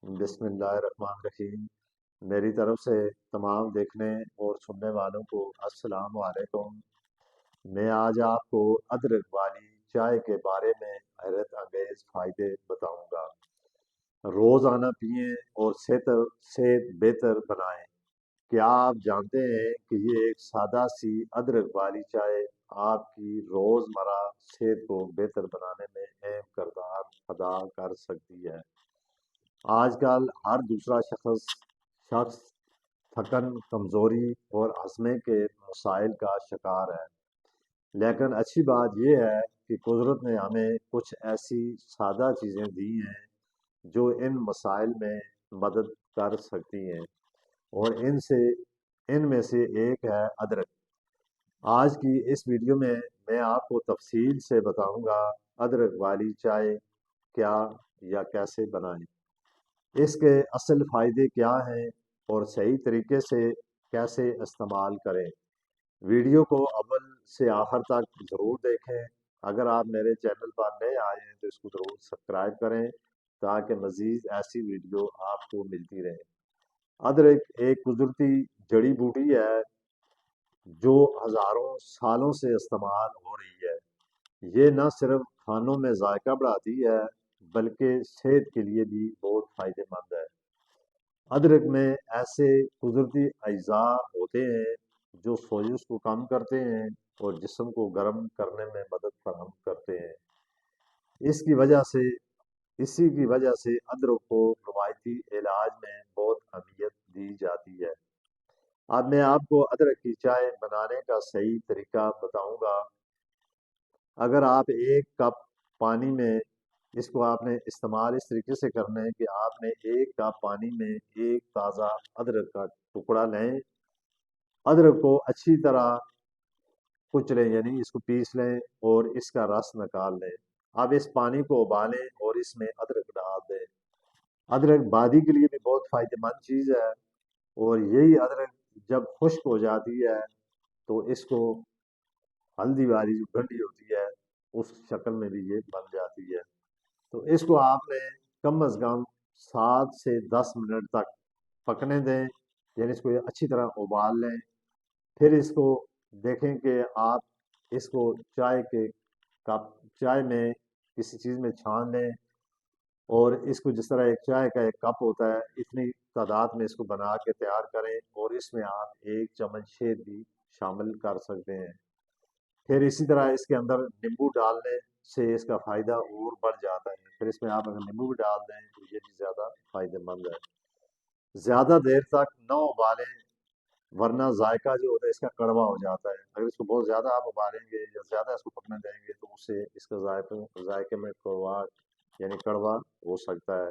بسم اللہ الرحمن الرحیم۔ میری طرف سے تمام دیکھنے اور سننے والوں کو السلام علیکم۔ میں آج آپ کو ادرک والی چائے کے بارے میں حیرت انگیز فائدے بتاؤں گا۔ روزانہ پئیں اور صحت بہتر بنائیں۔ کیا آپ جانتے ہیں کہ یہ ایک سادہ سی ادرک والی چائے آپ کی روزمرہ صحت کو بہتر بنانے میں اہم کردار ادا کر سکتی ہے؟ آج کل ہر دوسرا شخص تھکن، کمزوری اور ہضمے کے مسائل کا شکار ہے، لیکن اچھی بات یہ ہے کہ قدرت نے ہمیں کچھ ایسی سادہ چیزیں دی ہیں جو ان مسائل میں مدد کر سکتی ہیں، اور ان میں سے ایک ہے ادرک۔ آج کی اس ویڈیو میں میں آپ کو تفصیل سے بتاؤں گا ادرک والی چائے کیا یا کیسے بنائیں، اس کے اصل فائدے کیا ہیں اور صحیح طریقے سے کیسے استعمال کریں۔ ویڈیو کو اول سے آخر تک ضرور دیکھیں۔ اگر آپ میرے چینل پر نئے آئے ہیں تو اس کو ضرور سبسکرائب کریں تاکہ مزید ایسی ویڈیو آپ کو ملتی رہے۔ ادرک ایک قدرتی جڑی بوٹی ہے جو ہزاروں سالوں سے استعمال ہو رہی ہے۔ یہ نہ صرف کھانوں میں ذائقہ بڑھاتی ہے بلکہ صحت کے لیے بھی بہت فائدہ مند ہے۔ ادرک میں ایسے قدرتی اجزاء ہوتے ہیں جو سوزش کو کم کرتے ہیں اور جسم کو گرم کرنے میں مدد فراہم کرتے ہیں۔ اس کی وجہ سے اسی کی وجہ سے ادرک کو روایتی علاج میں بہت اہمیت دی جاتی ہے۔ اب میں آپ کو ادرک کی چائے بنانے کا صحیح طریقہ بتاؤں گا۔ اگر آپ ایک کپ پانی میں اس کو آپ نے استعمال اس طریقے سے کرنا ہے کہ آپ نے ایک کپ پانی میں ایک تازہ ادرک کا ٹکڑا لیں، ادرک کو اچھی طرح کچلیں یعنی اس کو پیس لیں اور اس کا رس نکال لیں۔ اب اس پانی کو ابالیں اور اس میں ادرک ڈال دیں۔ ادرک بادی کے لیے بھی بہت فائدہ مند چیز ہے، اور یہی ادرک جب خشک ہو جاتی ہے تو اس کو ہلدی والی جو گنڈی ہوتی ہے اس شکل میں بھی یہ بن جاتی ہے۔ تو اس کو آپ نے کم از کم 7 سے 10 منٹ تک پکنے دیں، یعنی اس کو یہ اچھی طرح ابال لیں۔ پھر اس کو دیکھیں کہ آپ اس کو چائے میں کسی چیز میں چھان لیں، اور اس کو جس طرح ایک چائے کا ایک کپ ہوتا ہے اتنی تعداد میں اس کو بنا کے تیار کریں، اور اس میں آپ 1 چمچ شہد بھی شامل کر سکتے ہیں۔ پھر اسی طرح اس کے اندر نیمبو ڈالنے سے اس کا فائدہ اور بڑھ جاتا ہے۔ پھر اس میں آپ اگر نیمبو بھی ڈال دیں تو یہ بھی زیادہ فائدہ مند ہے۔ زیادہ دیر تک نہ ابالیں ورنہ ذائقہ جو ہوتا ہے اس کا کڑوا ہو جاتا ہے۔ اگر اس کو بہت زیادہ آپ ابالیں گے یا زیادہ اس کو پکنے دیں گے تو اس سے اس کا ذائقے میں یعنی کڑوا ہو سکتا ہے۔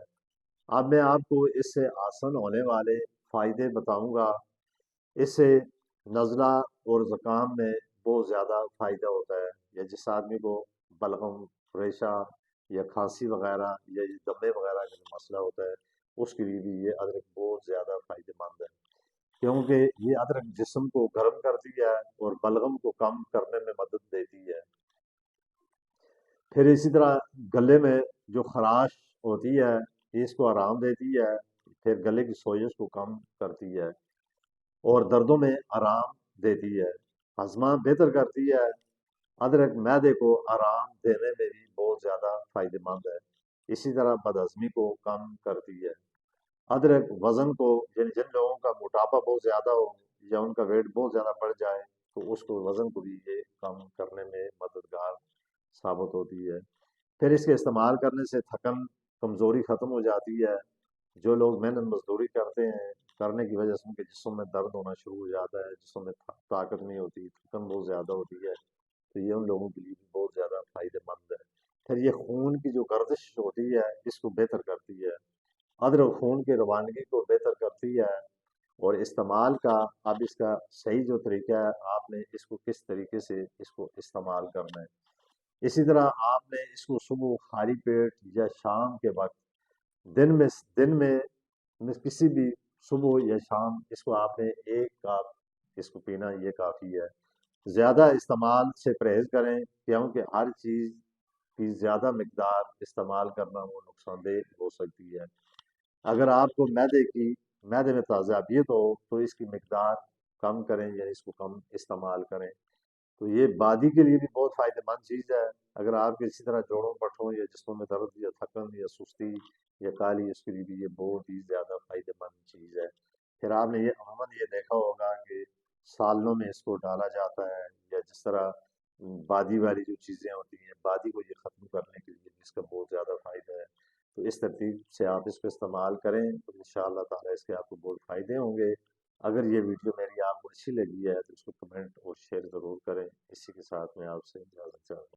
اب میں آپ کو اس سے حاصل ہونے والے فائدے بتاؤں گا۔ اس سے نزلہ اور زکام میں بہت زیادہ فائدہ ہوتا ہے، یا جس آدمی کو بلغم، ریشہ یا کھانسی وغیرہ یا یہ دمے وغیرہ کا جو مسئلہ ہوتا ہے اس کے لیے بھی یہ ادرک بہت زیادہ فائدہ مند ہے، کیونکہ یہ ادرک جسم کو گرم کرتی ہے اور بلغم کو کم کرنے میں مدد دیتی ہے۔ پھر اسی طرح گلے میں جو خراش ہوتی ہے اس کو آرام دیتی ہے، پھر گلے کی سوزش کو کم کرتی ہے اور دردوں میں آرام دیتی ہے، ہضمہ بہتر کرتی ہے۔ ادرک معدے کو آرام دینے میں بھی بہت زیادہ فائدہ مند ہے، اسی طرح بدہضمی کو کم کرتی ہے۔ ادرک وزن کو یعنی جن لوگوں کا موٹاپا بہت زیادہ ہو یا ان کا ویٹ بہت زیادہ بڑھ جائے تو اس کو وزن کو بھی یہ کم کرنے میں مددگار ثابت ہوتی ہے۔ پھر اس کے استعمال کرنے سے تھکن، کمزوری ختم ہو جاتی ہے۔ جو لوگ محنت مزدوری کرتے ہیں کرنے کی وجہ سے ان کے جسم میں درد ہونا شروع ہو جاتا ہے، جسم میں طاقت نہیں ہوتی، تھکن بہت زیادہ ہوتی ہے، تو یہ ان لوگوں کے لیے بھی بہت زیادہ فائدہ مند ہے۔ پھر یہ خون کی جو گردش ہوتی ہے اس کو بہتر کرتی ہے۔ ادرک خون کی روانگی کو بہتر کرتی ہے، اور استعمال کا اب اس کا صحیح جو طریقہ ہے آپ نے اس کو کس طریقے سے اس کو استعمال کرنا ہے۔ اسی طرح آپ نے اس کو صبح خالی پیٹ یا شام کے وقت دن میں کسی بھی صبح یا شام اس کو آپ نے ایک کپ اس کو پینا یہ کافی ہے۔ زیادہ استعمال سے پرہیز کریں کیونکہ ہر چیز کی زیادہ مقدار استعمال کرنا وہ نقصان دہ ہو سکتی ہے۔ اگر آپ کو معدے میں تیزابیت ہو تو اس کی مقدار کم کریں، یعنی اس کو کم استعمال کریں۔ تو یہ بادی کے لیے بھی بہت فائدہ مند چیز ہے۔ اگر آپ کے اسی طرح جوڑوں پٹھوں یا جسموں میں درد یا تھکن یا سستی یا کالی، اس کے لیے بھی یہ بہت ہی زیادہ فائدہ مند چیز ہے۔ پھر آپ نے یہ عموماً یہ دیکھا ہوگا کہ سالنوں میں اس کو ڈالا جاتا ہے، یا جس طرح بادی والی جو چیزیں ہوتی ہیں، بادی کو یہ ختم کرنے کے لیے بھی اس کا بہت زیادہ فائدہ ہے۔ تو اس ترتیب سے آپ اس کو استعمال کریں تو انشاءاللہ تعالیٰ اس کے آپ کو بہت فائدے ہوں گے۔ اگر یہ ویڈیو میری آپ کو اچھی لگی ہے تو اس کو کمنٹ اور شیئر ضرور کریں۔ اسی کے ساتھ میں آپ سے اجازت چاہتا ہوں۔